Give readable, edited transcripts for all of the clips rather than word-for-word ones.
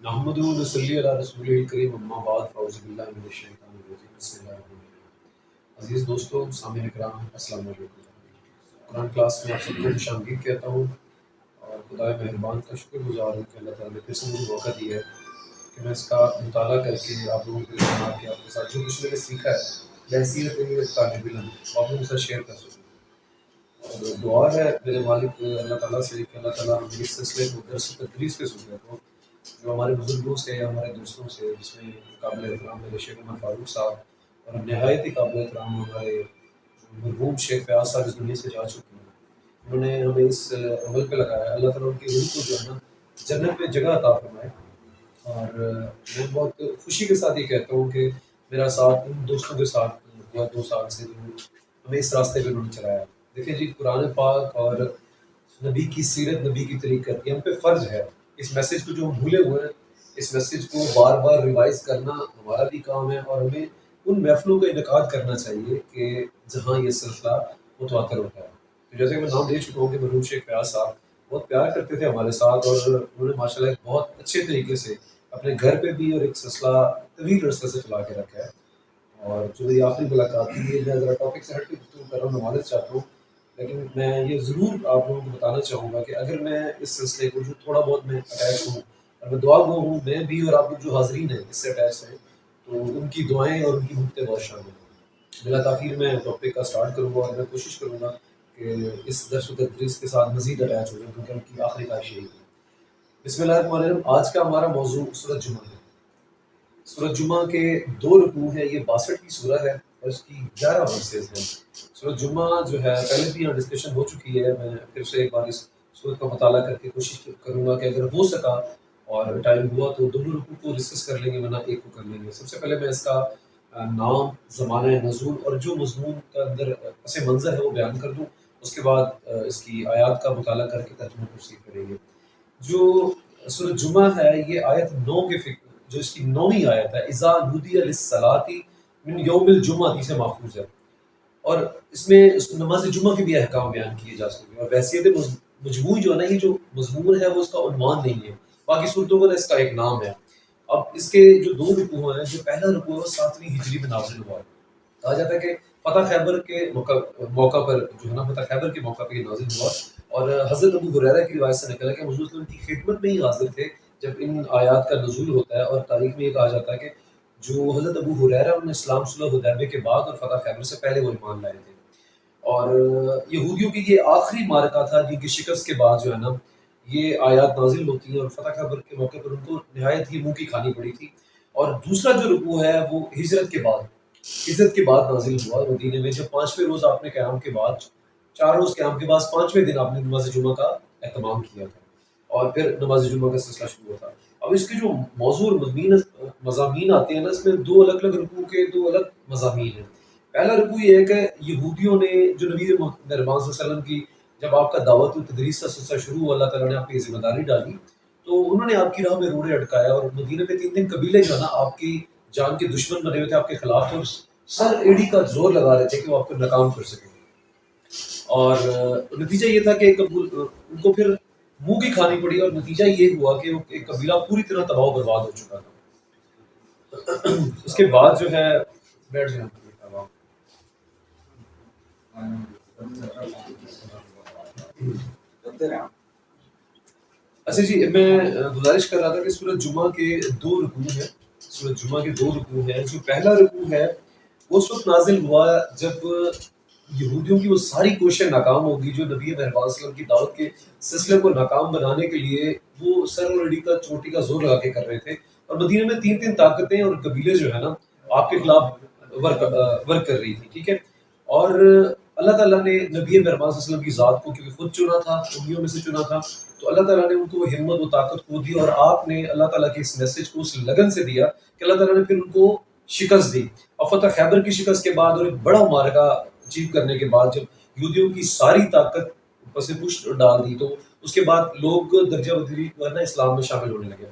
نحمدہ و نصلی علی رسول الکریم اما بعد فاعوذ باللہ من الشیطان الرجیم بسم اللہ الرحمن الرحیم۔ عزیز دوستو، سامعین کرام، السلام علیکم۔ قرآن کلاس میں آپ سب کو خوش آمدید کہتا ہوں اور خدا مہربان کا شکر گزار ہوں کہ اللہ تعالیٰ نے پھر سے مجھے موقع دیا ہے کہ میں اس کا مطالعہ کر کے آپ لوگوں کے سنا کے آپ کے ساتھ جو کچھ میں نے سیکھا ہے بحیثیت طالب علم آپ لوگوں کے ساتھ شیئر کر سکوں۔ اور دعا ہے میرے مالک اللہ تعالیٰ سے کہ اللہ تعالیٰ ہمیں اس سلسلے کو درس و تدریس کے سلسلے کو جو ہمارے بزرگوں سے ہمارے دوستوں سے، جس میں قابل احترام میرے شیخ عمر فاروق صاحب اور نہایت ہی قابل احترام ہمارے مرحوم شیخ فیاض صاحب اس دنیا سے جا چکے ہیں، انہوں نے ہمیں اس عمل پہ لگایا ہے۔ اللہ تعالیٰ ان کی روح کو جو ہے نا جنت میں جگہ عطا فرمائے۔ اور میں بہت خوشی کے ساتھ یہ کہتا ہوں کہ میرا ساتھ ان دوستوں کے ساتھ ہوا 2 سال سے جو ہمیں اس راستے پہ انہوں نے چلایا۔ دیکھیں جی، قرآن پاک اور نبی کی سیرت، نبی کی طریقت، یہ ہم پہ فرض ہے۔ اس میسج کو جو ہم بھولے ہوئے ہیں، اس میسج کو بار بار ریوائز کرنا ہمارا بھی کام ہے، اور ہمیں ان محفلوں کا انعقاد کرنا چاہیے کہ جہاں یہ سلسلہ متواتر ہوتا ہے۔ تو جیسے کہ میں نام دے چکا ہوں کہ مرحوم شیخ فیاض صاحب بہت پیار کرتے تھے ہمارے ساتھ، اور انہوں نے ماشاء اللہ ایک بہت اچھے طریقے سے اپنے گھر پہ بھی اور ایک سلسلہ طویل عرصے سے چلا کے رکھا ہے۔ اور جو میری آخری ملاقات تھی، یہ میں ذرا ٹاپک سے ہٹ کے گفتگو کر رہا ہوں، میں معذرت چاہتا ہوں، لیکن میں یہ ضرور آپ لوگوں کو بتانا چاہوں گا کہ اگر میں اس سلسلے کو جو تھوڑا بہت میں اٹیچ ہوں، اور میں دعا گو ہوں، میں بھی اور آپ لوگ جو حاضرین ہیں اس سے اٹیچ ہیں، تو ان کی دعائیں اور ان کی محبتیں بہت شامل ہیں۔ بلا تاخیر میں ٹاپک کا سٹارٹ کروں گا، اور میں کوشش کروں گا کہ اس درس و تدریس کے ساتھ مزید اٹیچ ہو جائیں، کیونکہ ان کی آخری خواہش یہی ہے۔ بسم اللہ الرحمن الرحیم۔ آج کا ہمارا موضوع سورۃ جمعہ ہے۔ سورۃ جمعہ کے 2 رکوع ہیں، یہ 62ویں سورہ ہے اور اس کی 11 ورسز ہیں۔ سورۃ جمعہ جو ہے پہلے بھی یہاں ڈسکشن ہو چکی ہے، میں پھر سے ایک بار اس سورت کا مطالعہ کر کے کوشش کروں گا کہ اگر ہو سکا اور ٹائم ہوا تو دونوں رکوع کو ڈسکس کر لیں گے، ورنہ ایک کو کر لیں گے۔ سب سے پہلے میں اس کا نام، زمانہ نزول اور جو مضمون کا اندر پس منظر ہے وہ بیان کر دوں، اس کے بعد اس کی آیات کا مطالعہ کر کے ترجمہ تفسیر کریں گے۔ جو سورۃ جمعہ ہے، یہ آیت 9 کے جو اس کی 9ویں آیت ہے، اذا نودی للصلاۃ من یوم الجمعہ سے ماخوذ ہے، اور اس میں اس نماز جمعہ کے بھی احکام بیان کیے جا سکتے ہیں۔ اور ویسیت مجموعی جو ہے نا، یہ جو مضمون ہے وہ اس کا عنوان نہیں ہے، باقی صورتوں کا اس کا ایک نام ہے۔ اب اس کے جو 2 رکوع ہیں، جو پہلا رکوع ہے وہ 7ویں ہجری میں نازل ہوا ہے۔ کہا جاتا ہے کہ فتح خیبر کے موقع پر جو ہے نا، فتح خیبر کے موقع پہ یہ نازل ہوا، اور حضرت ابو ہریرہ کی روایت سے نکلا کہ حضور صلی اللہ علیہ وسلم کی خدمت میں ہی حاضر تھے جب ان آیات کا نزول ہوتا ہے۔ اور تاریخ میں یہ کہا جاتا ہے کہ جو حضرت ابو ہریرہ انہوں نے اسلام صلح حدیبیہ کے بعد اور فتح خیبر سے پہلے وہ ایمان لائے تھے، اور یہودیوں کی یہ آخری معرکہ تھا جن کی شکست کے بعد جو ہے نا یہ آیات نازل ہوتی ہیں، اور فتح خیبر کے موقع پر ان کو نہایت ہی منہ کی کھانی پڑی تھی۔ اور دوسرا جو رکوع ہے وہ ہجرت کے بعد نازل ہوا مدینے میں، جب 5ویں روز آپ نے قیام کے بعد 4 روز قیام کے بعد 5ویں دن آپ نے نماز جمعہ کا اہتمام کیا تھا، اور پھر نماز جمعہ کا سلسلہ شروع ہوتا۔ اب اس کے جو موضوع اور مضامین آتے ہیں نا، اس میں 2 الگ الگ رکوع کے 2 الگ مضامین ہیں۔ پہلا رکوع یہ ہے کہ یہودیوں نے جو نبی مہربان صلی اللہ علیہ وسلم کی جب آپ کا دعوت و تدریس کا سلسلہ شروع ہوا، اللہ تعالیٰ نے آپ کی ذمہ داری ڈالی، تو انہوں نے آپ کی راہ میں روڑے اٹکایا، اور مدینہ میں 3 قبیلے جو ہے نا آپ کی جان کے دشمن بنے ہوئے تھے، آپ کے خلاف تھے، اور سر ایڑی کا زور لگا رہے تھے کہ وہ آپ کو ناکام کر سکیں۔ اور نتیجہ یہ تھا کہ ان کو پھر منہ کی کھانی پڑی، اور نتیجہ یہ ہوا کہ ایک قبیلہ پوری طرح تباہ و برباد ہو چکا تھا۔ اس کے بعد جو ہے بیٹھ جائیں۔ اچھا جی، میں گزارش کر رہا تھا کہ سورۃ جمعہ کے 2 رکوع ہیں۔ سورۃ جمعہ کے 2 رکوع ہیں۔ جو پہلا رکوع ہے وہ اس وقت نازل ہوا جب یہودیوں کی وہ ساری کوششیں ناکام ہوگی، جو نبی مہربان صلی اللہ علیہ وسلم کی دعوت کے سلسلے کو ناکام بنانے کے لیے وہ سر اور ایڑی کا چوٹی کا زور لگا کے کر رہے تھے، اور مدینہ میں 3 طاقتیں اور قبیلے جو ہے نا آپ کے خلاف ورک کر رہی تھی، ٹھیک ہے۔ اور اللہ تعالیٰ نے نبی مہربان صلی اللہ علیہ وسلم کی ذات کو کیونکہ خود چنا تھا، امیوں میں سے چنا تھا، تو اللہ تعالیٰ نے ان کو وہ ہمت و طاقت کو دی، اور آپ نے اللہ تعالیٰ کے اس میسج کو اس لگن سے دیا کہ اللہ تعالیٰ نے پھر ان کو شکست دی۔ اور فتح خیبر کی شکست کے بعد اور ایک بڑا معرکہ اچیو کرنے کے بعد، جب یہودیوں کی ساری طاقت پس پشت ڈال دی، تو اس کے بعد لوگ درجہ بدری ورنہ اسلام میں شامل ہونے لگے۔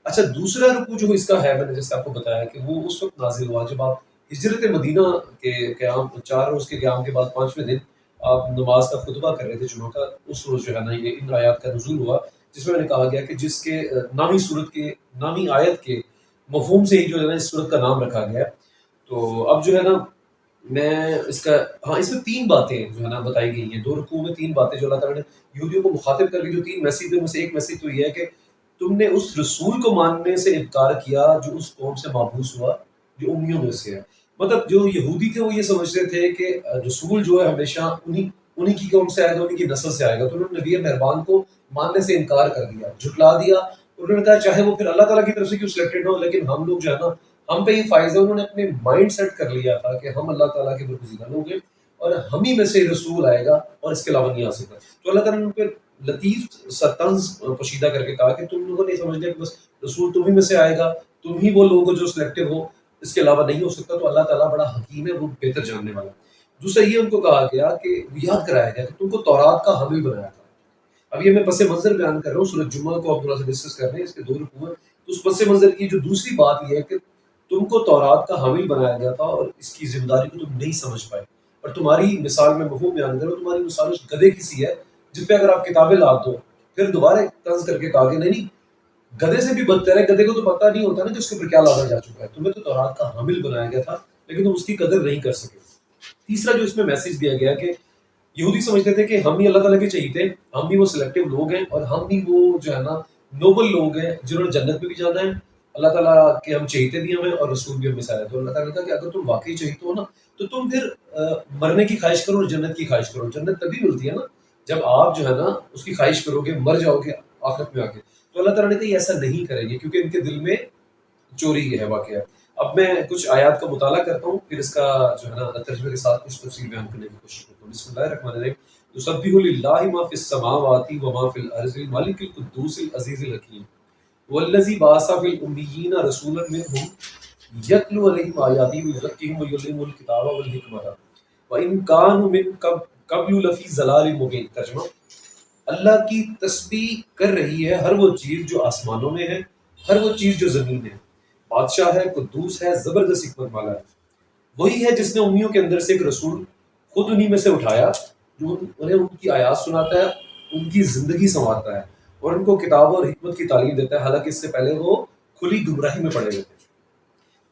اچھا، دوسرا رکوع جو اس کا ہے، میں نے جیسے آپ کو بتایا کہ وہ اس وقت نازل ہوا جب آپ ہجرت مدینہ کے قیام 4 روز کے قیام کے بعد 5ویں دن آپ نماز کا خطبہ کر رہے تھے جمعہ کا، اس روز جو ہے نا یہ ان آیات کا نزول ہوا جس میں نے کہا گیا کہ جس کے نامی صورت کے نامی آیت کے مفہوم سے ہی جو ہے نا اس صورت کا نام رکھا گیا. تو اب جو ہے نا میں اس کا اس میں 3 باتیں جو ہے نا بتائی گئی ہیں، 2 رکوع میں 3 باتیں جو اللہ تعالیٰ نے یہودیوں کو مخاطب کر کے جو 3 میسیج میں سے ایک میسیج تو یہ ہے کہ تم نے اس رسول کو ماننے سے انکار کیا جو اس قوم سے مابعوث ہوا جو امیوں میں سے ہے. مطلب جو یہودی تھے وہ یہ سمجھتے تھے کہ رسول جو ہے ہمیشہ انہی کی قوم سے آئے گا، انہی کی نسل سے آئے گا. تو انہوں نے نبی مہربان کو ماننے سے انکار کر دیا، جھٹلا دیا. انہوں نے کہا چاہے وہ پھر اللہ تعالیٰ کی طرف سے کیوں سلیکٹڈ ہو، لیکن ہم لوگ جو ہے نا ہم پہ یہ فائز ہے. انہوں نے اپنے مائنڈ سیٹ کر لیا تھا کہ ہم اللہ تعالیٰ کے برگزیدہ لوگ ہیں اور ہم ہی میں سے رسول آئے گا اور اس کے علاوہ نہیں آ سکتا. تو اللہ تعالیٰ نے ان پہ لطیف سا طنز پوشیدہ کر کے کہا کہ تم لوگوں نے سمجھ لیا کہ بس رسول تم ہی میں سے آئے گا، تم ہی وہ لوگ ہو جو سلیکٹڈ ہو، اس کے علاوہ نہیں ہو سکتا. تو اللہ تعالیٰ بڑا حکیم ہے، وہ بہتر جاننے والا. دوسرا یہ ان کو کہا گیا کہ یاد کرایا گیا کہ تم کو تورات کا حامل بنایا تھا. ابھی میں پس منظر بیان کر رہا ہوں، سورۃ جمعہ کو آپ تھوڑا سا ڈسکس کر رہے ہیں، اس کے 2 رکوع ہیں. تو اس پس منظر کی جو دوسری بات یہ ہے کہ تم کو تورات کا حامل بنایا گیا تھا اور اس کی ذمہ داری کو تم نہیں سمجھ پائے. اور تمہاری مثال میں مفہوم بیان کروں، تمہاری مثال اس گدھے کی سی ہے جس پہ اگر آپ کتابیں لاد دو. پھر دوبارہ طنز کر کے کہا کہ نہیں گدھے سے بھی بدتر ہے. گدھے کو تو پتہ نہیں ہوتا نا کہ اس کے اوپر کیا لادا جا چکا ہے. تمہیں تو تورات کا حامل بنایا گیا تھا لیکن تم اس کی قدر نہیں کر سکے. تیسرا جو اس میں میسج دیا گیا کہ یہودی سمجھتے تھے کہ ہم ہی اللہ تعالیٰ کے چہیتے، ہم بھی وہ سلیکٹیو لوگ ہیں اور ہم بھی وہ جو ہے نا نوبل لوگ ہیں جنہوں نے جنت میں بھی جانا ہے. اللہ تعالیٰ کے ہم چہیتے بھی ہمیں اور رسول بھی ہمیں سے آئے. تو اللہ تعالیٰ نے کہا کہ اگر تم واقعی چہیتے ہو نا تو تم پھر مرنے کی خواہش کرو اور جنت کی خواہش کرو. جنت تبھی ملتی ہے نا جب آپ جو ہے نا اس کی خواہش کرو گے، مر جاؤ گے آخرت میں آ کے. تو اللہ تعالیٰ نے کہا یہ ایسا نہیں کریں گے کیونکہ ان کے دل میں چوری ہے واقعہ. اب میں کچھ آیات کا مطالعہ کرتا ہوں، پھر اس کا جو ہے نا ترجمے کے ساتھ کچھ تفصیل بیان کرنے کی کوشش کرتا ہوں. بسم اللہ الرحمن الرحیم. یسبح للہ ما فی السماوات و ما فی الارض الملک القدوس العزیز الحکیم والذی بعث فی الامیین رسولا منہم یتلو علیہم آیاتہ ویزکیہم ویعلمہم الکتاب والحکمۃ وان کانوا من قبل لفی ضلال مبین. ترجمہ: اللہ کی تسبیح کر رہی ہے ہر وہ چیز جو آسمانوں میں ہے، ہر وہ چیز جو زمین میں ہے. بادشاہ ہے، قدوس ہے، زبردست حکمت والا ہے. وہی ہے جس نے امیوں کے اندر سے ایک رسول خود انہی میں سے اٹھایا جو انہیں ان کی آیات سناتا ہے، ان کی زندگی سنوارتا ہے اور ان کو کتاب اور حکمت کی تعلیم دیتا ہے، حالانکہ اس سے پہلے وہ کھلی گمراہی میں پڑے ہوئے تھے.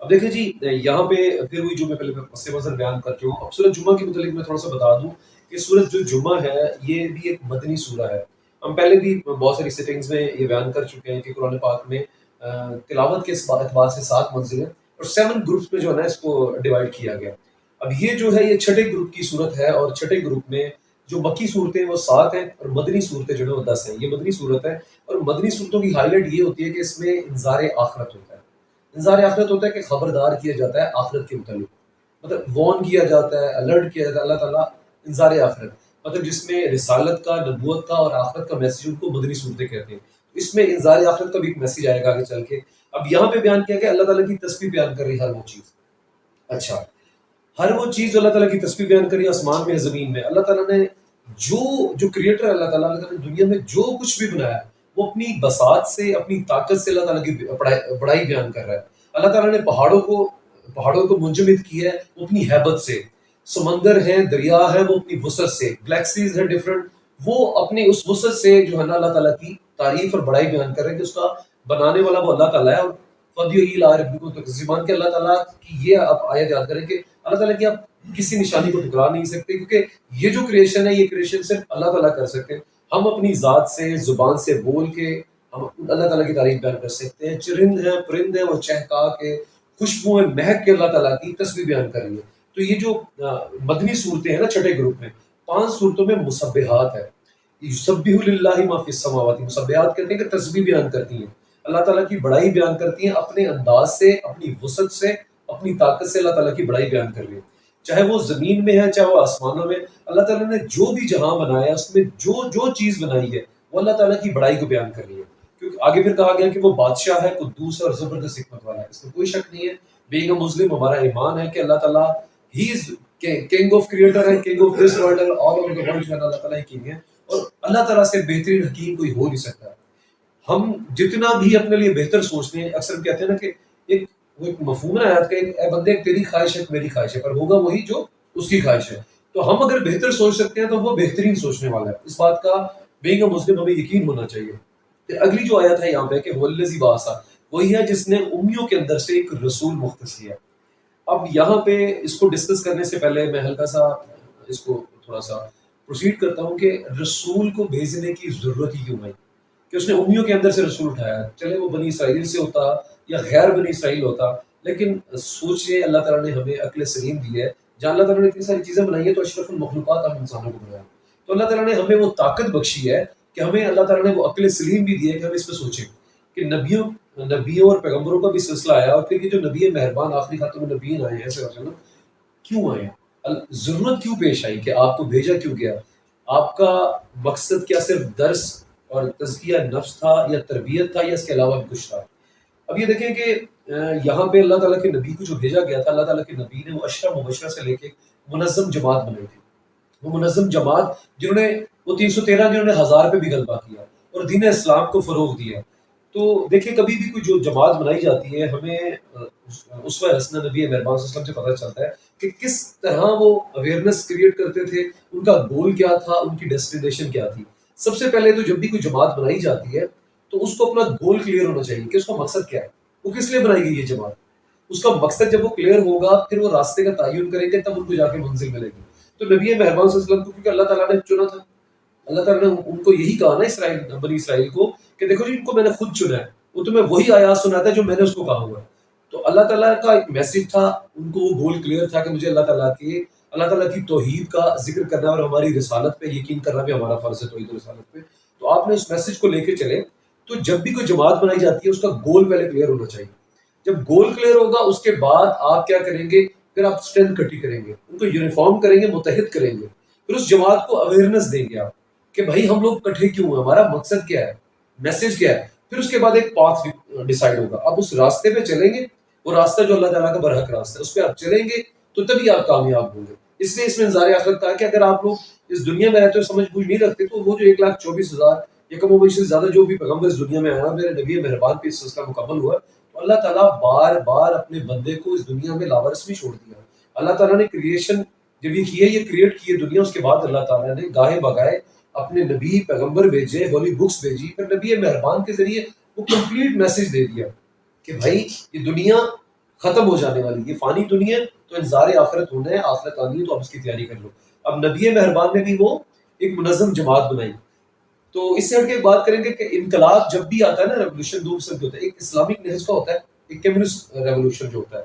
اب دیکھیں جی یہاں پہ پھر وہی جو میں پہلے پس منظر بیان کر چکا ہوں. اب سورۃ جمعہ کے متعلق میں تھوڑا سا بتا دوں کہ سورۃ جو جمعہ ہے یہ بھی ایک مدنی سورہ ہے. ہم پہلے بھی بہت ساری سیٹنگز میں یہ بیان کر چکے ہیں کہ قرآن پاک میں تلاوت کے اعتبار سے 7 منزلیں اور 7 گروپس میں جو ہے نا اس کو ڈیوائڈ کیا گیا. اب یہ جو ہے یہ چھٹے گروپ کی صورت ہے اور چھٹے گروپ میں جو مکی صورتیں وہ 7 ہیں اور مدنی صورتیں جو ہے وہ 10 ہیں. یہ مدنی صورت ہے اور مدنی صورتوں کی ہائی لائٹ یہ ہوتی ہے کہ اس میں انذار آخرت ہوتا ہے. انذار آخرت ہوتا ہے کہ خبردار کیا جاتا ہے آخرت کے متعلق، مطلب وارن کیا جاتا ہے، الرٹ کیا جاتا ہے. اللہ تعالیٰ انذار آخرت مطلب جس میں رسالت کا، نبوت کا اور آخرت کا میسج ان کو مدنی صورتیں کہتے ہیں. اس میں انذار آخرت کا بھی ایک میسج آئے گا آگے چل کے. اب یہاں پہ بیان کیا کہ اللہ تعالیٰ کی تسبیح بیان کر رہی ہے ہر وہ چیز. اچھا ہر وہ چیز جو اللہ تعالیٰ کی تسبیح بیان کر رہی ہے آسمان میں، زمین میں. اللہ تعالیٰ نے جو کریٹر ہے اللہ تعالیٰ نے دنیا میں جو کچھ بھی بنایا وہ اپنی بساط سے، اپنی طاقت سے اللہ تعالیٰ کی بڑائی بیان کر رہا ہے. اللہ تعالیٰ نے پہاڑوں کو منجمد کیا ہے وہ اپنی ہیبت سے، سمندر ہیں، دریا ہے وہ اپنی وسعت سے، گلیکسیز ہیں ڈفرنٹ، وہ اپنی اس وسعت سے جو ہے نا اللہ تعالیٰ کی تعریف اور بڑائی بیان کر رہے ہیں کہ اس کا بنانے والا وہ اللہ تعالیٰ ہے. اور زبان کے اللہ تعالیٰ کی یہ آپ آیت یاد کریں کہ اللہ تعالیٰ کی آپ کسی نشانی کو ٹکرا نہیں سکتے کیونکہ یہ جو کریشن ہے یہ کریشن صرف اللہ تعالیٰ کر سکتے ہیں. ہم اپنی ذات سے، زبان سے بول کے ہم اللہ تعالیٰ کی تعریف بیان کر سکتے ہیں. چرند ہیں، پرند ہیں، وہ چہکا کے، خوشبو ہے، مہک کے اللہ تعالیٰ کی تسبیح بیان کر رہی ہے. تو یہ جو مدنی صورتیں ہیں نا چھٹے گروپ میں 5 صورتوں میں مسبحات ہے. یسبح للہ ما فی السماوات، مسبحات کہتے ہیں کہ تسبیح بیان کرتی ہیں، اللہ تعالیٰ کی بڑائی بیان کرتی ہیں اپنے انداز سے، اپنی وسعت سے، اپنی طاقت سے. اللہ تعالیٰ کی بڑائی بیان کر رہی ہے چاہے وہ زمین میں ہے چاہے وہ آسمانوں میں. اللہ تعالیٰ نے جو بھی جہاں بنایا اس میں جو چیز بنائی ہے وہ اللہ تعالیٰ کی بڑائی کو بیان کر رہی ہے. کیونکہ آگے پھر کہا گیا کہ وہ بادشاہ ہے، قدوس ہے اور زبردست حکمت والا ہے. اس میں کوئی شک نہیں ہے. بینگ اے مسلم ہمارا ایمان ہے کہ اللہ تعالیٰ ہی از کنگ آف کریٹر ہے، king of this world, all over the world جو ہے اللہ تعالیٰ ہی کنگ ہے اور اللہ تعالیٰ سے بہترین حکیم کوئی ہو نہیں سکتا. ہم جتنا بھی اپنے لیے بہتر سوچتے ہیں، اکثر کہتے ہیں نا کہ ایک مفہوم ہے آیات کا، اے بندے تیری خواہش ہے میری خواہش ہے، پر ہوگا وہی جو اس کی خواہش ہے. تو ہم اگر بہتر سوچ سکتے ہیں تو وہ بہترین سوچنے والا ہے. اس بات کا بینگ اے مسلم ہمیں یقین ہونا چاہیے. پھر اگلی جو آیت ہے یہاں پہ کہ والذی باسا، وہی ہے جس نے امیوں کے اندر سے ایک رسول مختص کیا۔ اب یہاں پہ اس کو ڈسکس کرنے سے پہلے میں ہلکا سا اس کو تھوڑا سا پروسیڈ کرتا ہوں کہ رسول کو بھیجنے کی ضرورت ہی کیوں آئی، کہ اس نے امیوں کے اندر سے رسول اٹھایا، چلے وہ بنی اسرائیل سے ہوتا یا غیر بنی اسرائیل ہوتا، لیکن سوچئے اللہ تعالیٰ نے ہمیں عقل سلیم دی ہے، جہاں اللہ تعالیٰ نے اتنی ساری چیزیں بنائی ہیں تو اشرف المخلوقات ہم انسانوں کو بنایا، تو اللہ تعالیٰ نے ہمیں وہ طاقت بخشی ہے کہ ہمیں اللہ تعالیٰ نے وہ عقل سلیم بھی دی ہے کہ ہم اس پہ سوچیں کہ نبیوں اور پیغمبروں کا بھی سلسلہ آیا، اور پھر یہ جو نبی مہربان آخری خاتم النبیین آئے ہیں صلی اللہ علیہ وسلم، کیوں آئے، ضرورت کیوں پیش آئی، کہ آپ کو بھیجا کیوں گیا، آپ کا مقصد کیا صرف درس اور تزکیہ نفس تھا یا تربیت تھا یا اس کے علاوہ بھی کچھ تھا؟ اب یہ دیکھیں کہ یہاں پہ اللہ تعالیٰ کے نبی کو جو بھیجا گیا تھا، اللہ تعالیٰ کے نبی نے وہ عشرہ مبشرہ سے لے کے منظم جماعت بنائی تھی، وہ منظم جماعت جنہوں نے وہ 313 جنہوں نے 1000 پہ بھی غلبہ کیا اور دین اسلام کو فروغ دیا۔ تو دیکھیں کبھی بھی کوئی جو جماعت بنائی جاتی ہے، ہمیں اسوہ حسنہ نبی مہربان صلی اللہ علیہ وسلم سے پتہ چلتا ہے کہ کس طرح وہ اویئرنیس کریٹ کرتے تھے، ان کا گول کیا تھا، ان کی ڈیسٹینیشن کیا تھی۔ سب سے پہلے تو جب بھی کوئی جماعت بنائی جاتی ہے تو اس کو اپنا گول کلیئر ہونا چاہیے کہ اس کا مقصد کیا ہے، وہ کس لیے بنائی گئی یہ جماعت۔ اس کا مقصد جب وہ کلیئر ہوگا پھر وہ راستے کا تعین کریں گے، تب ان کو جا کے منزل ملے گی۔ تو نبی مہربان صلی اللہ علیہ وسلم کو کیونکہ اللہ تعالیٰ نے چنا تھا، اللہ تعالیٰ نے ان کو یہی کہا نا بنی اسرائیل کو کہ دیکھو جی ان کو میں نے خود چنا ہے، وہ تمہیں وہی آیات سناتا ہے جو میں نے اس کو کہا ہوا ہے۔ تو اللہ تعالیٰ کا ایک میسج تھا، ان کو وہ گول کلیئر تھا کہ مجھے اللہ تعالیٰ کی توحید کا ذکر کرنا اور ہماری رسالت پہ یقین کرنا بھی ہمارا فرض ہے، توحید و رسالت پہ۔ تو آپ نے اس میسج کو لے کے چلے، تو جب بھی کوئی جماعت بنائی جاتی ہے اس کا گول پہلے کلیئر ہونا چاہیے۔ جب گول کلیئر ہوگا اس کے بعد آپ کیا کریں گے، پھر آپ اسٹرینتھ کٹی کریں گے، ان کو یونیفارم کریں گے، متحد کریں گے، پھر اس جماعت کو اویئرنیس دیں گے آپ کہ بھائی ہم لوگ کٹھے کیوں ہیں، ہمارا مقصد کیا ہے، میسج کیا ہے۔ پھر اس کے بعد ایک پاتھ ڈیسائیڈ ہوگا، آپ اس راستے پہ چلیں گے، وہ راستہ جو اللہ تعالیٰ کا برحق راستہ ہے اس پہ آپ چلیں گے تو تبھی آپ کامیاب ہوں گے۔ اس لیے اس میں انذار آخرت کہا کہ اگر آپ لوگ اس دنیا میں رہتے ہو سمجھ بوجھ نہیں رکھتے تو وہ جو 1,24,000 یا کم و بیش سے زیادہ جو بھی پیغمبر اس دنیا میں آیا، میرے نبی مہربان پہ اس سلسلہ مکمل ہوا، تو اللہ تعالیٰ بار بار اپنے بندے کو اس دنیا میں لاوارث نہیں چھوڑ دیا۔ اللہ تعالیٰ نے کریشن جب یہ کی ہے، یہ کریٹ کی ہے دنیا، اس کے بعد اللہ تعالیٰ نے گاہے بگائے اپنے نبی پیغمبر بھیجے، ہولی بکس بھیجی، پھر نبی مہربان کے ذریعے وہ کمپلیٹ میسج دے دیا کہ بھائی یہ دنیا ختم ہو جانے والی، یہ فانی دنیا ہے، تو انذار آخرت ہونا ہے، آخرت آنی ہے تو آپ اس کی تیاری کر لو۔ اب نبی مہربان نے بھی وہ ایک منظم جماعت بنائی۔ تو اس سے ہٹ کے بات کریں گے کہ انقلاب جب بھی آتا ہے نا، ریولوشن دو قسم کے ہوتا ہے، ایک اسلامک نہج کا ہوتا ہے، ایک کمیونسٹ ریولوشن جو ہوتا ہے۔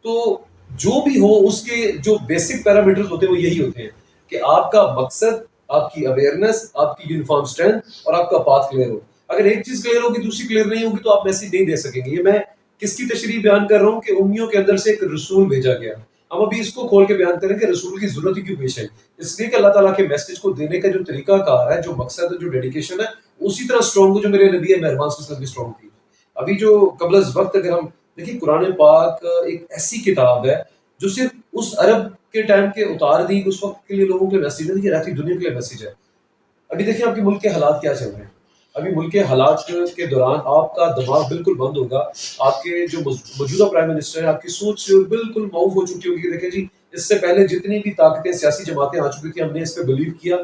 تو جو بھی ہو اس کے جو بیسک پیرامیٹرز ہوتے ہیں وہ یہی ہوتے ہیں کہ آپ کا مقصد، آپ کی اویئرنیس، آپ کی یونیفارم اسٹرینتھ اور آپ کا پاتھ کلیئر ہو۔ اگر ایک چیز کلیئر ہوگی دوسری کلیئر نہیں ہوگی تو آپ میسج نہیں دے سکیں گے۔ یہ میں کس کی تشریح بیان کر رہا ہوں کہ امیوں کے اندر سے ایک رسول بھیجا گیا۔ ہم ابھی اس کو کھول کے بیان کریں کہ رسول کی ضرورت ہی کیوں پیش ہے، اس لیے کہ اللہ تعالیٰ کے میسج کو دینے کا جو طریقہ کار ہے، جو مقصد ہے، جو ڈیڈیکیشن ہے، اسی طرح اسٹرانگ ہو جو میرے نبی مہربان صلی اللہ علیہ وسلم کی اسٹرانگ تھی۔ ابھی جو قبل از وقت اگر ہم دیکھیں، قرآن پاک ایک ایسی کتاب ہے جو صرف اس عرب کے ٹائم کے اتار دی اس وقت کے لیے لوگوں کے میسج نہیں، یہ رہتی دنیا کے لیے میسج ہے۔ ابھی دیکھیں آپ کے ملک کے حالات کیا چل رہے ہیں، ابھی ملک کے حالات کے دوران آپ کا دماغ بالکل بند ہوگا، آپ کے جو موجودہ پرائم منسٹر ہیں آپ کی سوچ بالکل معاف ہو چکی ہوگی کہ دیکھیں جی اس سے پہلے جتنی بھی طاقتیں سیاسی جماعتیں آ چکی تھیں ہم نے اس پہ بلیو کیا،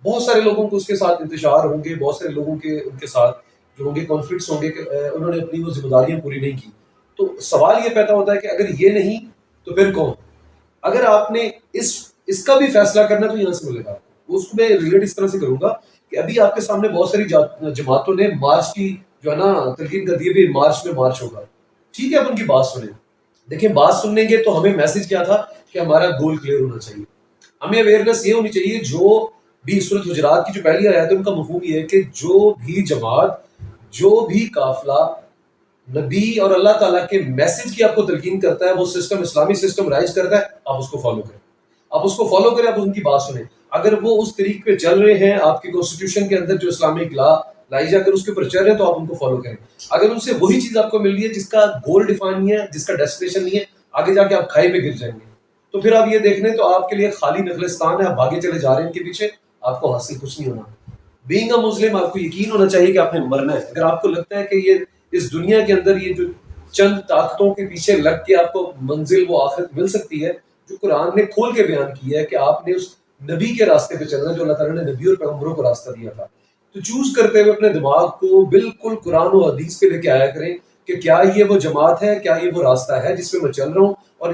بہت سارے لوگوں کو اس کے ساتھ انتشار ہوں گے، بہت سارے لوگوں کے ان کے ساتھ جو ہوں گے کانفلکٹس ہوں گے کہ انہوں نے اپنی وہ ذمہ داریاں پوری نہیں کی۔ تو سوال یہ پیدا ہوتا ہے کہ اگر یہ نہیں تو پھر کون؟ اگر آپ نے اس کا بھی فیصلہ کرنا تو یہاں سے ملے گا۔ اس کو میں ریلیٹ اس طرح سے کروں گا کہ ابھی آپ کے سامنے بہت ساری جماعتوں نے مارچ کی جو ہے نا تلقین کر دی ہے، بھی مارچ میں مارچ ہوگا، ٹھیک ہے، آپ ان کی بات سنیں۔ دیکھیں بات سنیں گے تو ہمیں میسج کیا تھا کہ ہمارا گول کلیئر ہونا چاہیے، ہمیں اویئرنیس یہ ہونی چاہیے۔ جو بھی سورۃ حجرات کی جو پہلی آیت ہے ان کا مفہوم یہ ہے کہ جو بھی جماعت، جو بھی قافلہ نبی اور اللہ تعالیٰ کے میسج کی آپ کو تلقین کرتا ہے، وہ سسٹم اسلامی سسٹم رائج کرتا ہے، آپ اس کو فالو کریں، آپ اس کو فالو کریں، آپ ان کی بات سنیں۔ اگر وہ اس طریقے پہ چل رہے ہیں، آپ کی کانسٹیٹیوشن کے اندر جو اسلامک لا لائی جا کر اس کے اوپر چل رہے ہیں، تو آپ ان کو فالو کریں۔ اگر ان سے وہی چیز آپ کو مل رہی ہے جس کا گول ڈیفائن نہیں ہے، جس کا ڈیسٹینیشن نہیں ہے، آگے جا کے آپ کھائی پہ گر جائیں گے۔ تو پھر آپ یہ دیکھ لیں تو آپ کے لیے خالی نخلستان ہے، آپ بھاگے چلے جا رہے ہیں ان کے پیچھے، آپ کو حاصل کچھ نہیں ہونا۔ بینگ اے مسلم آپ کو یقین ہونا چاہیے کہ آپ نے مرنا ہے۔ اگر آپ کو لگتا ہے کہ یہ اس دنیا کے اندر یہ جو چند طاقتوں کے پیچھے لگ کے آپ کو منزل وہ آخرت مل سکتی ہے جو قرآن نے کھول کے بیان کی ہے کہ آپ نے اس نبی کے راستے پہ چلنا جو اللہ تعالیٰ نے نبی اور پیغمبروں کو راستہ دیا تھا۔ تو چوز کرتے ہوئے اپنے دماغ کو بالکل قرآن و حدیث پہ لے کے آیا کریں کہ کیا یہ وہ جماعت ہے، کیا یہ وہ راستہ ہے جس پہ میں چل رہا ہوں، اور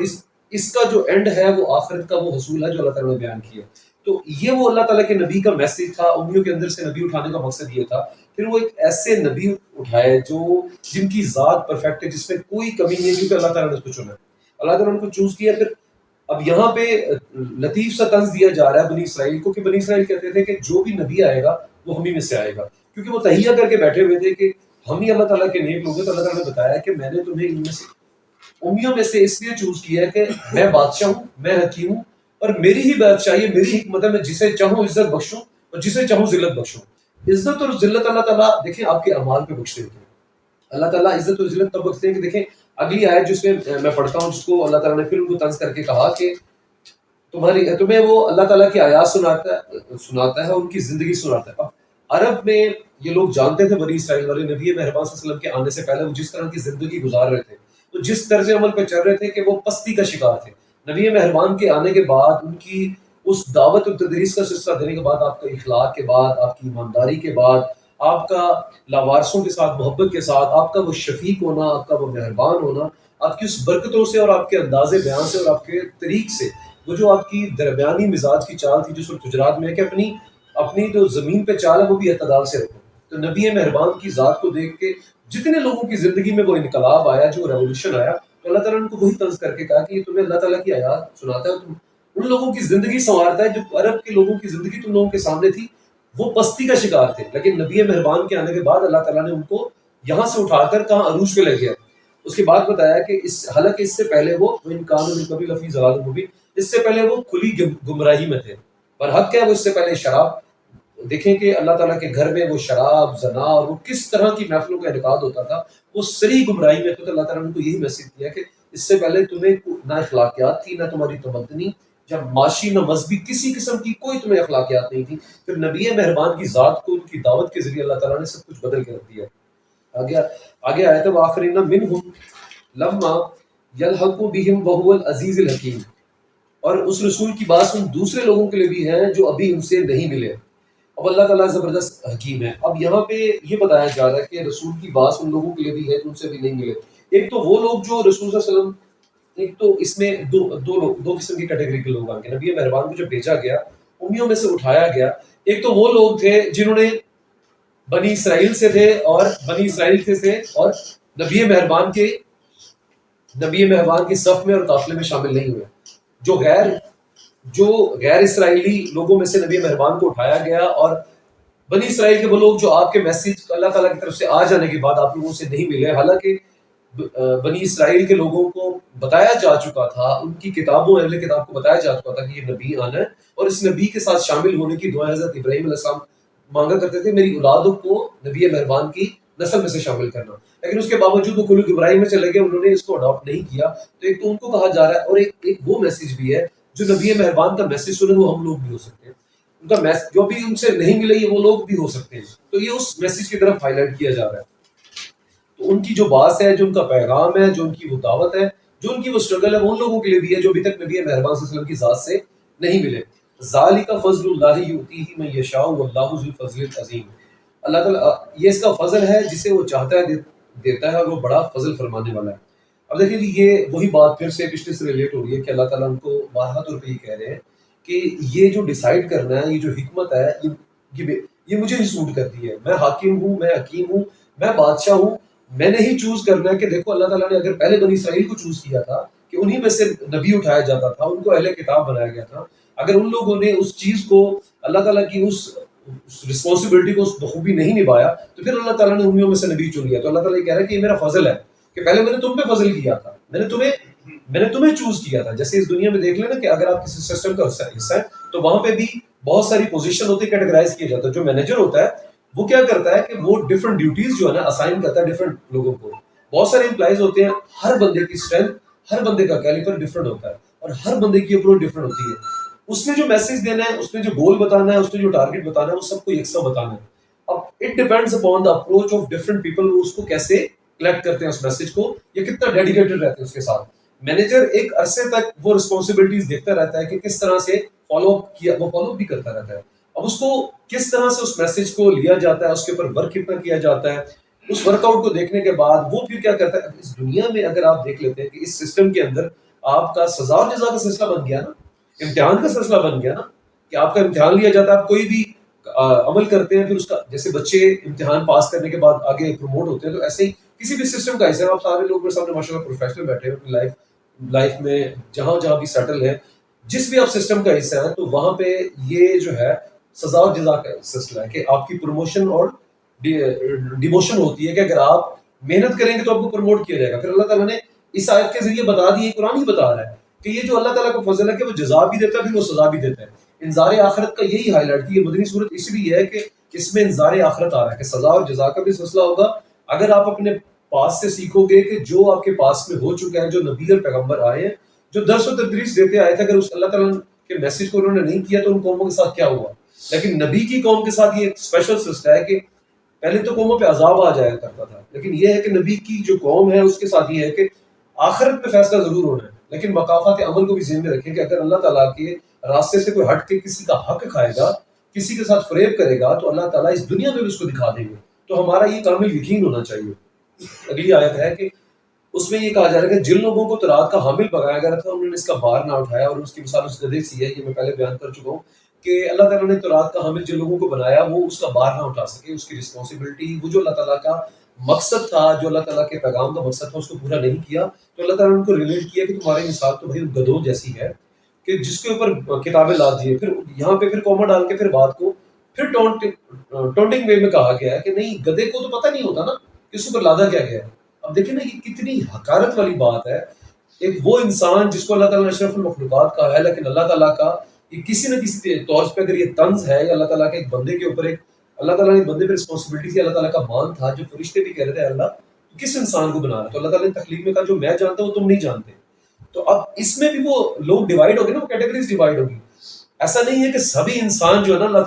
اس کا جو اینڈ ہے وہ آخرت کا وہ حصول ہے جو اللہ تعالیٰ نے بیان کیا۔ تو یہ وہ اللہ تعالیٰ کے نبی کا میسج تھا، امیوں کے اندر سے نبی اٹھانے کا مقصد یہ تھا۔ پھر وہ ایک ایسے نبی اٹھائے جو جن کی ذات پرفیکٹ ہے، جس میں کوئی کمی نہیں ہے، کیونکہ اللہ تعالیٰ نے اس کو چنا ہے، اللہ تعالیٰ نے ان کو چوز کیا۔ پھر اب یہاں پہ لطیف سا طنز دیا جا رہا ہے بنی اسرائیل کو، کہ بنی اسرائیل کہتے تھے کہ جو بھی نبی آئے گا وہ ہم ہی میں سے آئے گا، کیونکہ وہ تہیہ کر کے بیٹھے ہوئے تھے کہ ہم ہی اللہ تعالیٰ کے نیک لوگ ہیں۔ تو اللہ تعالیٰ نے بتایا کہ میں نے تمہیں ان میں سے امیوں میں سے اس لیے چوز کیا ہے کہ میں بادشاہ ہوں، میں حکیم ہوں، اور میری ہی بادشاہی ہے، میری حکمت ہے، میں جسے چاہوں عزت بخشوں اور جسے چاہوں ذلت بخشوں۔ عزت اور ذلت اللہ تعالیٰ دیکھیں آپ کے اعمال پہ بخش دیتے ہیں۔ اللہ تعالیٰ عزت اور ذلت تب بخشتے ہیں کہ دیکھیں اگلی آیت جس میں میں پڑھتا ہوں، جس کو اللہ تعالیٰ نے پھر ان کو طنز کر کے کہا کہ تمہیں وہ اللہ تعالیٰ کی آیات سناتا ہے اور ان کی زندگی سناتا ہے۔ اب عرب میں یہ لوگ جانتے تھے بنی اسرائیل والے نبی مہربان صلی اللہ علیہ وسلم کے آنے سے پہلے وہ جس طرح کی زندگی گزار رہے تھے، تو جس طرز عمل پہ چل رہے تھے کہ وہ پستی کا شکار تھے۔ نبی مہربان کے آنے کے بعد ان کی اس دعوت و تدریس کا سلسلہ دینے کے بعد، آپ کا اخلاق کے بعد، آپ کی ایمانداری کے بعد، آپ کا لاوارثوں کے ساتھ محبت کے ساتھ، آپ کا وہ شفیق ہونا، آپ کا وہ مہربان ہونا، آپ کی اس برکتوں سے اور آپ کے انداز بیان سے اور آپ کے طریق سے، وہ جو آپ کی درمیانی مزاج کی چال تھی جو سورۃ حجرات میں ہے کہ اپنی جو زمین پہ چال ہے وہ بھی اعتدال سے رکھو۔ تو نبی مہربان کی ذات کو دیکھ کے جتنے لوگوں کی زندگی میں وہ انقلاب آیا، جو ریولوشن آیا، تو اللہ تعالیٰ نے ان کو وہی طنز کر کے کہا کہ یہ تمہیں اللہ تعالیٰ کی آیات سناتا ہے اور تم ان لوگوں کی زندگی سنوارتا ہے۔ جو عرب کے لوگوں کی زندگی تم لوگوں کے سامنے تھی وہ پستی کا شکار تھے، لیکن نبی مہربان کے آنے کے بعد اللہ تعالیٰ نے ان کو یہاں سے اٹھا کر کہاں عروج پہ لے گیا۔ اس کے بعد بتایا کہ حالانکہ اس سے پہلے وہ انکان کبھی لفی ضلال مبین، اس سے پہلے وہ کھلی گمراہی میں تھے، پر حق کیا وہ اس سے پہلے شراب، دیکھیں کہ اللہ تعالیٰ کے گھر میں وہ شراب، زنا اور وہ کس طرح کی محفلوں کا انعقاد ہوتا تھا، وہ صریح گمراہی میں تھے۔ تو اللہ تعالیٰ نے ان کو یہی میسج کیا کہ اس سے پہلے تمہیں نہ اخلاقیات تھی، نہ تمہاری تمدنی، جب معاشی نہ مذہبی کسی قسم کی کوئی تمہیں اخلاقیات نہیں تھی۔ پھر نبی مہربان کی ذات کو ان کی دعوت کے ذریعے اللہ تعالیٰ نے سب کچھ بدل کے رکھ دیا۔ آگے آیا تھا وآخرین منہم لما یلحق بہم وہو العزیز الحکیم، اور اس رسول کی بات ان دوسرے لوگوں کے لیے بھی ہے جو ابھی ان سے نہیں ملے۔ اب اللہ تعالیٰ زبردست حکیم ہے۔ اب یہاں پہ یہ بتایا جا رہا ہے کہ رسول کی بات ان لوگوں کے لیے بھی ہے جو ان سے بھی نہیں ملے۔ ایک تو وہ لوگ جو رسول صلی اللہ علیہ وسلم، ایک تو اس میں دو قسم کی کیٹیگری کے لوگ آئیں گے۔ نبی مہربان کو جب بھیجا گیا، امیوں میں سے اٹھایا گیا، ایک تو وہ لوگ تھے جنہوں نے بنی اسرائیل سے تھے اور نبی مہربان کے صف میں اور قافلے میں شامل نہیں ہوئے۔ جو غیر اسرائیلی لوگوں میں سے نبی مہربان کو اٹھایا گیا، اور بنی اسرائیل کے وہ لوگ جو آپ کے میسج اللہ تعالیٰ کی طرف سے آ جانے کے بعد آپ لوگوں سے نہیں ملے، حالانکہ بنی اسرائیل کے لوگوں کو بتایا جا چکا تھا، ان کی کتابوں اہل کتاب کو بتایا جا چکا تھا کہ یہ نبی آنا ہے، اور اس نبی کے ساتھ شامل ہونے کی دعا حضرت ابراہیم علیہ السلام مانگا کرتے تھے، میری اولادوں کو نبی مہربان کی نسل میں سے شامل کرنا، لیکن اس کے باوجود وہ کھلی گمراہی میں چلے گئے، انہوں نے اس کو اڈاپٹ نہیں کیا۔ تو ایک تو ان کو کہا جا رہا ہے، اور ایک وہ میسج بھی ہے جو نبی مہربان کا میسج سنے وہ ہم لوگ بھی ہو سکتے ہیں، ان کا میسج جو بھی ان سے نہیں ملے یہ وہ لوگ بھی ہو سکتے ہیں۔ تو یہ اس میسج کی طرف ہائی لائٹ کیا جا رہا ہے۔ تو ان کی جو بات ہے، جو ان کا پیغام ہے، جو ان کی وہ دعوت ہے، جو ان کی وہ اسٹرگل ہے، وہ ان لوگوں کے لیے بھی ہے جو ابھی تک نبی مہربان صلی اللہ علیہ وسلم کی ذات سے نہیں ملے۔ ذالک فضل اللہ یؤتیہ من یشاء واللہ ذو الفضل العظیم، اللہ تعالیٰ یہ اس کا فضل ہے جسے وہ چاہتا ہے دیتا ہے، اور وہ بڑا فضل فرمانے والا ہے۔ اب دیکھیں جی، یہ وہی بات پھر سے پچھلے سے ریلیٹ ہو رہی ہے کہ اللہ تعالیٰ ان کو بارہا طور پہ یہ کہہ رہے ہیں کہ یہ جو ڈیسائیڈ کرنا ہے، یہ جو حکمت ہے، یہ مجھے ہی سوٹ کرتی ہے۔ میں حاکم ہوں، میں حکیم ہوں، میں بادشاہ ہوں، میں نے ہی چوز کرنا ہے۔ کہ دیکھو اللہ تعالیٰ نے اگر پہلے بنی اسرائیل کو چوز کیا تھا کہ انہی میں سے نبی اٹھایا جاتا تھا، ان کو اہل کتاب بنایا گیا تھا، اگر ان لوگوں نے اس چیز کو، اللہ تعالیٰ کی اس رسپانسبلٹی کو بخوبی نہیں نبھایا، تو پھر اللہ تعالیٰ نے امیوں میں سے نبی چن لیا۔ تو اللہ تعالیٰ یہ کہہ رہا ہے کہ یہ میرا فضل ہے کہ پہلے میں نے تم پہ فضل کیا تھا، میں نے تمہیں چوز کیا تھا۔ جیسے اس دنیا میں دیکھ لیں نا کہ اگر آپ کسی سسٹم کا حصہ ہے تو وہاں پہ بھی بہت ساری پوزیشن ہوتی ہے، کیٹیگرائز کیا جاتا ہے۔ جو مینیجر ہوتا ہے وہ کیا کرتا ہے کہ وہ ڈفرنٹ ڈیوٹیز جو ہے نا اسائن کرتا ہے ڈفرنٹ لوگوں کو۔ بہت سارے امپلائیز ہوتے ہیں، ہر بندے کی اسٹرینتھ، ہر بندے کا کیلیبر ڈفرنٹ ہوتا ہے، اور ہر بندے کی اپروچ ڈفرنٹ ہوتی ہے۔ اس نے جو میسج دینا ہے، اس نے جو گول بتانا ہے، اس نے جو ٹارگیٹ بتانا ہے، وہ سب کو یکساں بتانا ہے۔ اب it depends upon the approach of different people, وہ اس کو کیسے کلیکٹ کرتے ہیں اس میسج کو، یا کتنا ڈیڈیکیٹڈ رہتے ہیں اس کے ساتھ۔ مینیجر ایک عرصے تک وہ رسپانسبلٹیز دیکھتا رہتا ہے کہ کس طرح سے فالو اپ کیا، وہ فالو اپ بھی کرتا رہتا ہے۔ اب اس کو کس طرح سے اس میسج کو لیا جاتا ہے، اس کے اوپر ورک کتنا کیا جاتا ہے، اس ورک آؤٹ کو دیکھنے کے بعد وہ پھر کیا کرتا ہے. اس دنیا میں اگر آپ دیکھ لیتے ہیں کہ اس سسٹم کے اندر آپ کا سزا اور جزا کا سلسلہ بن گیا نا، امتحان کا سلسلہ بن گیا نا، کہ آپ کا امتحان لیا جاتا ہے. آپ کوئی بھی عمل کرتے ہیں، پھر اس کا جیسے بچے امتحان پاس کرنے کے بعد آگے پروموٹ ہوتے ہیں، تو ایسے ہی کسی بھی سسٹم کا ایسے آپ سارے لوگ میرے سامنے ماشاء اللہ پروفیشنل بیٹھے ہیں اپنی لائف میں، جہاں جہاں بھی سیٹل ہے، جس بھی آپ سسٹم کا حصہ ہے، تو وہاں پہ یہ جو ہے سزا اور جزا کا سلسلہ ہے کہ آپ کی پروموشن اور ڈیموشن ہوتی ہے، کہ اگر آپ محنت کریں گے تو آپ کو پروموٹ کیا جائے گا. پھر اللہ تعالیٰ نے اس آیت کے ذریعے بتا دی، قرآن ہی بتا رہا ہے کہ یہ جو اللہ تعالیٰ کا فضل ہے کہ وہ جزا بھی دیتا ہے، پھر وہ سزا بھی دیتا ہے. انذار آخرت کا یہی ہائی لائٹ تھی. یہ مدنی صورت اس لیے ہے کہ اس میں انذار آخرت آ رہا ہے کہ سزا اور جزا کا بھی سلسلہ ہوگا. اگر آپ اپنے پاس سے سیکھو گے کہ جو آپ کے پاس میں ہو چکے ہیں، جو نبی اور پیغمبر آئے ہیں، جو درس و تدریس دیتے آئے تھے، اگر اس اللہ تعالیٰ کے میسج کو انہوں نے نہیں کیا تو ان قوموں کے ساتھ کیا ہوا. لیکن نبی کی قوم کے ساتھ یہ ایک اسپیشل سلسلہ ہے کہ پہلے تو قوموں پہ عذاب آ جایا کرتا تھا، لیکن یہ ہے کہ نبی کی جو قوم ہے اس کے ساتھ یہ ہے کہ آخرت پہ فیصلہ ضرور ہونا ہے، لیکن مقافات عمل کو بھی ذہن میں رکھیں کہ اگر اللہ تعالیٰ کے راستے سے کوئی ہٹ کے کسی کا حق کھائے گا، کسی کے ساتھ فریب کرے گا، تو اللہ تعالیٰ اس دنیا میں بھی اس کو دکھا دیں گے. تو ہمارا یہ کامل یقین ہونا چاہیے. اگلی آیت ہے کہ اس میں یہ کہا جا رہا ہے کہ جن لوگوں کو تورات کا حامل بنایا گیا تھا انہوں نے اس کا بار نہ اٹھایا، اور اس کی مثال اس گدھے سی ہے. یہ میں پہلے بیان کر چکا ہوں کہ اللہ تعالیٰ نے تورات کا حامل جن لوگوں کو بنایا وہ اس کا بار نہ اٹھا سکے. اس کی رسپانسبلٹی، وہ جو اللہ تعالیٰ کا مقصد تھا، جو اللہ تعالیٰ کے پیغام کا مقصد تھا، اس کو پورا نہیں کیا. تو اللہ تعالیٰ نے ان کو ریلیٹ کیا کہ تمہاری مثال تو بھائی گدھوں جیسی ہے کہ جس کے اوپر کتابیں لاد دیے. پھر یہاں پہ پھر کوما ڈال کے پھر بات کو پھر ٹونٹنگ وے میں کہا گیا ہے کہ نہیں، گدھے کو تو پتہ نہیں ہوتا نا کہ اس اوپر لادا کیا گیا ہے. اب دیکھیں نا یہ کتنی حقارت والی بات ہے. ایک وہ انسان جس کو اللہ تعالیٰ نے اشرف المخلوقات کہا ہے، لیکن اللہ تعالیٰ کا یہ کسی نہ کسی طور پہ اگر یہ طنز ہے، یا اللہ تعالیٰ کے ایک بندے کے اوپر ایک اللہ تعالیٰ نے بندے پہ رسپانسبلٹی تھی، اللہ تعالیٰ کا مان تھا، جو فرشتے بھی کہہ رہے تھے اللہ کس انسان کو بنا رہا. تو اللہ تعالیٰ نے تخلیق میں کہا جو میں جانتا ہوں تم نہیں جانتے. تو اب اس میں بھی وہ لوگ ڈیوائڈ ہو گئے نا، وہ کیٹیگریز ڈیوائڈ ہوگی. ایسا نہیں ہے کہ سبھی انسان جو ہے نا اللہ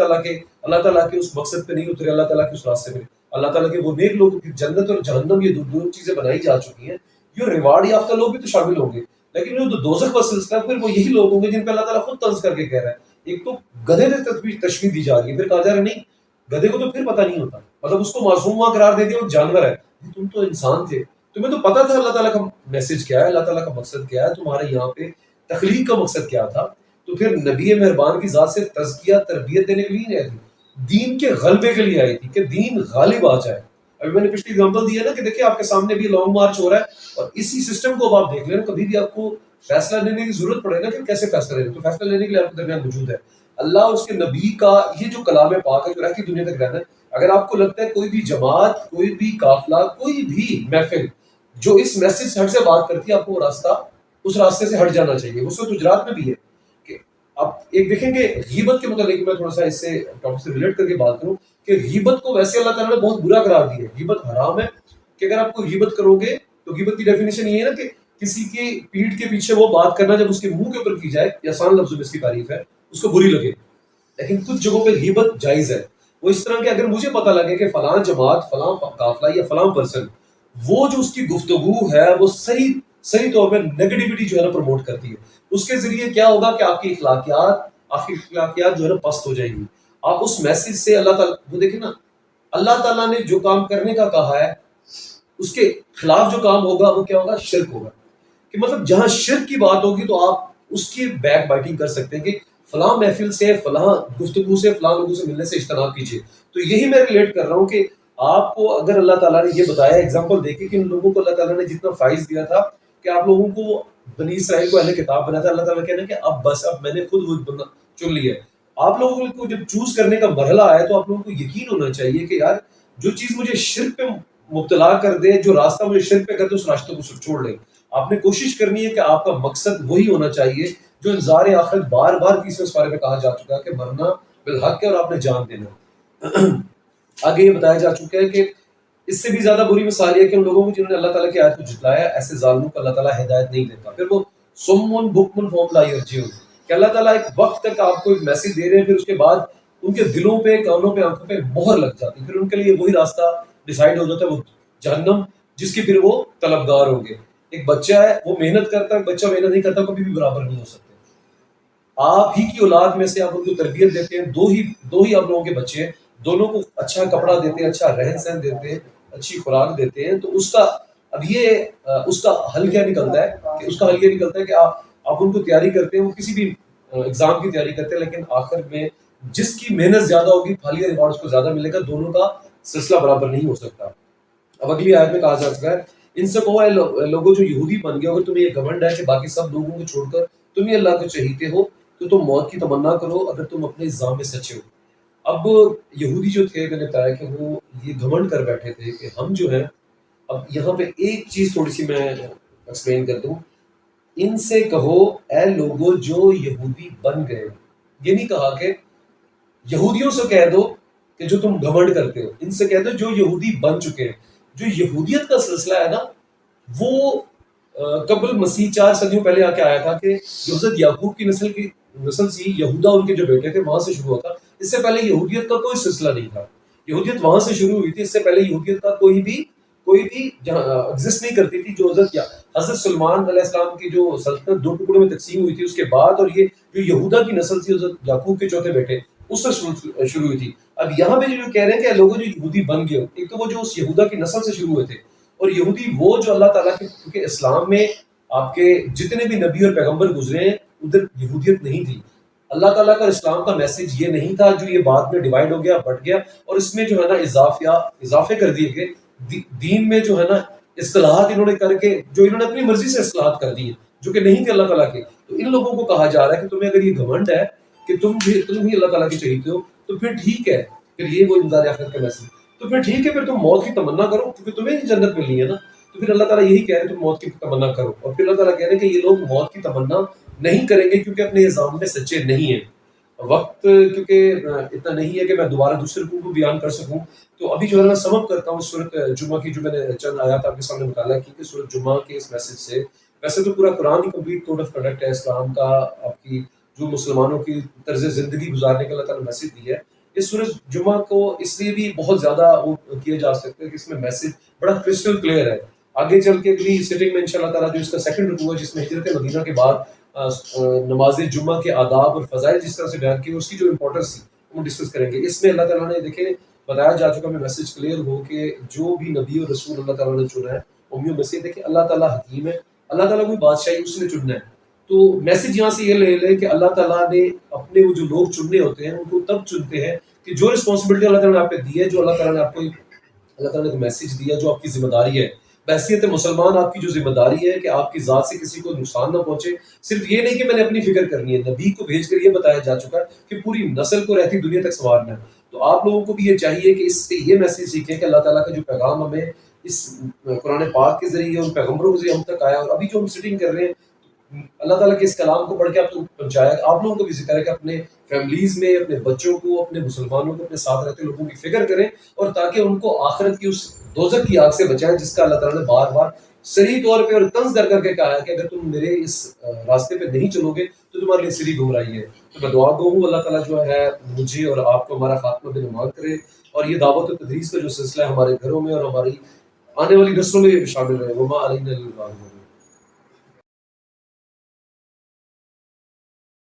تعالیٰ کے اس مقصد پہ نہیں اترے، اللہ تعالیٰ کے اس راستے پہ. اللہ تعالیٰ کے وہ نیک لوگ، جنت اور جہنم یہ دو چیزیں بنائی جا چکی ہیں. یہ ریوارڈ یافتہ لوگ بھی تو شامل ہوں گے، لیکن جو دوزخ کا سلسلہ ہے پھر وہ یہی لوگ ہوں گے جن پہ اللہ تعالیٰ خود طنز کر کے کہہ رہا ہے. ایک تو گدھے سے تشبیہ دی جا رہی ہے، پھر کہا جا رہا ہے نہیں گدھے کو تو پھر پتہ نہیں ہوتا، مطلب اس کو معصوم قرار دے دیا، وہ جانور ہے. تم تو انسان تھے، تمہیں تو پتا تھا اللہ تعالیٰ کا میسج کیا ہے، اللہ تعالیٰ کا مقصد کیا ہے، تمہارے یہاں پہ تخلیق کا مقصد کیا تھا. تو پھر نبی مہربان کی ذات سے تزکیہ تربیت دینے کے لیے نہیں آئی تھی، دین کے غلبے کے لیے آئی تھی کہ دین غالب آ جائے. ابھی میں نے پچھلی اگزامپل دی ہے نا کہ دیکھیں آپ کے سامنے بھی لانگ مارچ ہو رہا ہے، اور اسی سسٹم کو اب آپ دیکھ لیں نا، کبھی بھی آپ کو فیصلہ لینے کی ضرورت پڑے نا کہ کیسے فیصلہ لینا، تو فیصلہ لینے کے لیے آپ کے درمیان موجود ہے اللہ اور اس کے نبی کا یہ جو کلام پاک ہے جو رہتی دنیا تک رہنا ہے. اگر آپ کو لگتا ہے کوئی بھی جماعت، کوئی بھی قافلہ، کوئی بھی محفل جو اس میسج سے ہٹ سے بات کرتی ہے، آپ کو وہ راستہ اس راستے سے ہٹ جانا چاہیے. وہ سورۃ حجرات میں بھی ہے کہ آپ ایک دیکھیں کہ غیبت کے متعلق میں تھوڑا سا اس سے ٹاپک سے ریلیٹ کر کے بات کروں کہ غیبت کو ویسے اللہ تعالیٰ نے بہت برا قرار دیا ہے. غیبت حرام ہے کہ اگر آپ کو غیبت کرو گے تو غیبت کی ڈیفینیشن یہ ہے نا کہ کسی کی پیٹھ کے پیچھے وہ بات کرنا جب اس کے منہ کے اوپر کی جائے، یہ آسان لفظوں میں اس کی تعریف ہے، اس کو بری لگے. لیکن کچھ جگہوں پہ غیبت جائز ہے. وہ اس طرح کہ اگر مجھے پتہ لگے کہ فلاں جماعت، فلاں قافلہ یا فلاں پرسن، وہ جو اس کی گفتگو ہے وہ صحیح طور پہ نیگیٹیوٹی جو ہے نا پروموٹ کرتی ہے، اس کے ذریعے کیا ہوگا کہ آپ کی اخلاقیات جو ہے نا پست ہو جائیں گی. آپ اس میسج سے اللہ تعالیٰ، وہ دیکھیں نا اللہ تعالیٰ نے جو کام کرنے کا کہا ہے اس کے خلاف جو کام ہوگا وہ کیا ہوگا؟ شرک ہوگا. کہ مطلب جہاں شرک کی بات ہوگی تو آپ اس کی بیک بائٹنگ کر سکتے ہیں کہ فلاں محفل سے، فلاں گفتگو سے، فلاں لوگوں سے ملنے سے اجتناب کیجیے. تو یہی میں ریلیٹ کر رہا ہوں کہ آپ کو اگر اللہ تعالیٰ نے یہ بتایا، ایگزامپل دیکھیں کہ ان لوگوں کو اللہ تعالیٰ نے جتنا فائز دیا تھا کہ آپ لوگوں کو بنی اسرائیل کو اہل کتاب بنا تھا، اللہ تعالیٰ کہنا کہ اب بس اب میں نے خود وہ بندہ چن لیا ہے. آپ لوگوں کو جب چوز کرنے کا مرحلہ آیا تو آپ لوگوں کو یقین ہونا چاہیے کہ یار جو چیز مجھے شرک پہ مبتلا کر دے، جو راستہ مجھے شرک پہ کر دے، اس راستے کو چھوڑ لیں. آپ نے کوشش کرنی ہے کہ آپ کا مقصد وہی ہونا چاہیے جو انذار آخرت بار بار تیسرے اس بارے میں کہا جا چکا ہے کہ مرنا بالحق ہے اور آپ نے جان دینا. آگے یہ بتایا جا چکا ہے کہ اس سے بھی زیادہ بری مثال یہ ہے کہ ان لوگوں کو جنہوں نے اللہ تعالیٰ کی آیت کو جھٹلایا، ایسے ظالموں کو اللہ تعالیٰ ہدایت نہیں دیتا. پھر وہ سمن بکمن فہم لا یرجعون، کہ اللہ تعالیٰ ایک وقت تک آپ کو ایک میسج دے رہے ہیں، پھر اس کے بعد ان کے دلوں پہ، کانوں پہ، آنکھوں پہ مہر لگ جاتی ہے. پھر ان کے لیے وہی راستہ ڈیسائیڈ ہو جاتا ہے، وہ جہنم جس کی پھر وہ طلبگار ہوں گے. ایک بچہ ہے وہ محنت کرتا ہے، بچہ محنت نہیں کرتا کبھی بھی برابر نہیں ہو سکتے. آپ ہی کی اولاد میں سے آپ ان کو تربیت دیتے ہیں، دو ہی آپ لوگوں کے بچے ہیں، دونوں کو اچھا کپڑا دیتے ہیں، اچھا رہن سہن دیتے ہیں، اچھی خوراک دیتے ہیں، تو اس کا اب یہ اس کا حل کیا نکلتا ہے کہ آپ ان کو تیاری کرتے ہیں، وہ کسی بھی ایگزام کی تیاری کرتے ہیں، لیکن آخر میں جس کی محنت زیادہ ہوگی پھل یا ریوارڈ اس کو زیادہ ملے گا، دونوں کا سلسلہ برابر نہیں ہو سکتا۔ اب اگلی آیت میں کہا جا سکتا ہے ان سے کہو اے لوگوں جو یہودی بن گئے، اگر تمہیں یہ گھمنڈ ہے کہ باقی سب لوگوں کو چھوڑ کر تم ہی اللہ کو چاہیتے ہو تو تم موت کی تمنا کرو اگر تم اپنے الزام میں سچے ہو۔ اب یہودی جو تھے، میں نے بتایا کہ وہ یہ گھمنڈ کر بیٹھے تھے کہ ہم جو ہیں، اب یہاں پہ ایک چیز تھوڑی سی میں ایکسپلین کر دوں، ان سے کہو اے لوگوں جو یہودی بن گئے، یہ نہیں کہا کہ یہودیوں سے کہہ دو کہ جو تم گھمنڈ کرتے ہو، ان سے کہہ دو جو یہودی بن چکے ہیں۔ جو یہودیت کا سلسلہ ہے نا، وہ قبل مسیح 4 صدیوں پہلے آ کے آیا تھا کہ جو حضرت یعقوب کی نسل سی، یہودا ان کے جو بیٹے تھے، وہاں سے شروع ہوتا۔ اس سے پہلے یہودیت کا کوئی سلسلہ نہیں تھا، یہودیت وہاں سے شروع ہوئی تھی۔ اس سے پہلے یہودیت کا کوئی بھی ایگزسٹ نہیں کرتی تھی۔ جو حضرت سلمان علیہ السلام کی جو سلطنت 2 ٹکڑوں میں تقسیم ہوئی تھی، اس کے بعد، اور یہ جو یہودا کی نسل تھی حضرت یعقوب کے چوتھے بیٹے، اس سے شروع ہوئی تھی۔ اب یہاں پہ جو کہہ رہے ہیں کہ لوگوں جو یہودی بن گئے ہو، ایک تو وہ جو اس یہودا کی نسل سے شروع ہوئے تھے، اور یہودی وہ جو اللہ تعالیٰ کے، کیونکہ اسلام میں آپ کے جتنے بھی نبی اور پیغمبر گزرے ہیں ادھر یہودیت نہیں تھی۔ اللہ تعالیٰ کا اسلام کا میسج یہ نہیں تھا جو یہ بعد میں ڈیوائڈ ہو گیا، بٹ گیا، اور اس میں جو ہے نا اضافے کر دیے گئے دین میں، جو ہے نا اصطلاحات انہوں نے کر کے، جو انہوں نے اپنی مرضی سے اصلاحات کر دی ہیں جو کہ نہیں تھے اللہ تعالیٰ کے۔ تو ان لوگوں کو کہا جا رہا ہے کہ تمہیں اگر یہ گھمنڈ ہے کہ تم ہی اللہ تعالیٰ کے چہیتے ہو، تو پھر ٹھیک ہے، پھر یہ وہ انذار آخرت کا میسج، تو پھر ٹھیک ہے، پھر تم موت کی تمنا کرو کیونکہ تمہیں ہی جنت ملنی ہے نا۔ تو پھر اللہ تعالیٰ یہی کہہ رہے ہیں تم موت کی تمنا کرو، اور پھر اللہ تعالیٰ کہہ رہے ہیں کہ یہ لوگ موت کی تمنا نہیں کریں گے کیونکہ اپنے الزام میں سچے نہیں ہیں۔ وقت کیونکہ اتنا نہیں ہے کہ میں دوبارہ دوسرے رکوع کو بیان کر سکوں، تو ابھی جو ہے میں سم اپ کرتا ہوں سورۃ جمعہ کی، جو میں نے چند آیات آپ کے سامنے مطالعہ کی کہ سورۃ جمعہ کے اس میسج سے، ویسے تو پورا قرآن ہی کمپلیٹ کوڈ آف کنڈکٹ ہے اسلام کا، آپ کی جو مسلمانوں کی طرز زندگی گزارنے کا اللہ تعالیٰ نے میسج دیا ہے۔ اس سورۃ جمعہ کو اس لیے بھی بہت زیادہ وہ کیا جا سکتا ہے کہ اس میں میسج بڑا کرسٹل کلیئر ہے۔ آگے چل کے اگلی سیٹنگ میں انشاءاللہ تعالیٰ جو اس کا سیکنڈ رکوع ہے، جس میں ہجرت مدینہ کے بعد نماز جمعہ کے آداب اور فضائل جس طرح سے بیان کی، اس کی جو امپورٹنس تھی وہ ڈسکس کریں گے۔ اس میں اللہ تعالیٰ نے دیکھیں بتایا جا چکا، میں میسج کلیئر ہو کہ جو بھی نبی اور رسول اللہ تعالیٰ نے چنا ہے امیوں میں سے، دیکھیں اللہ تعالیٰ حکیم ہے، اللہ تعالیٰ کوئی بادشاہی اس نے چننا ہے۔ تو میسج یہاں سے یہ لے لیں کہ اللہ تعالیٰ نے اپنے وہ جو لوگ چننے ہوتے ہیں ان کو تب چنتے ہیں کہ جو رسپانسبلٹی اللہ تعالیٰ نے آپ پہ دی ہے، جو اللہ تعالیٰ نے آپ کو، اللہ تعالیٰ نے میسج دیا جو آپ کی ذمہ داری ہے بحیثیت مسلمان، آپ کی جو ذمہ داری ہے کہ آپ کی ذات سے کسی کو نقصان نہ پہنچے۔ صرف یہ نہیں کہ میں نے اپنی فکر کرنی ہے، نبی کو بھیج کر یہ بتایا جا چکا ہے کہ پوری نسل کو رہتی دنیا تک سنوارنا ہے۔ تو آپ لوگوں کو بھی یہ چاہیے کہ اس سے یہ میسج سیکھیں کہ اللہ تعالیٰ کا جو پیغام ہمیں اس قرآن پاک کے ذریعے، ان پیغمبروں کے ذریعے ہم تک آیا، اور ابھی جو ہم سٹنگ کر رہے ہیں اللہ تعالیٰ کے اس کلام کو پڑھ کے آپ کو پہنچایا، آپ لوگوں کو بھی ذکر ہے کہ اپنے فیملیز میں، اپنے بچوں کو، اپنے مسلمانوں کو، اپنے ساتھ رہتے لوگوں کی فکر کریں، اور تاکہ ان کو آخرت کی اس دوزخ کی آگ سے بچائیں جس کا اللہ تعالیٰ نے بار بار صریح طور پہ اور طنز کر کے کہا ہے کہ اگر تم میرے اس راستے پہ نہیں چلو گے تو تمہارے لیے صریح گمراہی ہے۔ تو میں دعا گو ہوں اللہ تعالیٰ جو ہے مجھے اور آپ کو ہمارا خاتمہ بنعمت کرے، اور یہ دعوت و تدریس کا جو سلسلہ ہے ہمارے گھروں میں اور ہماری آنے والی نسلوں میں بھی شامل رہے۔ وما علینا الا البلاغ۔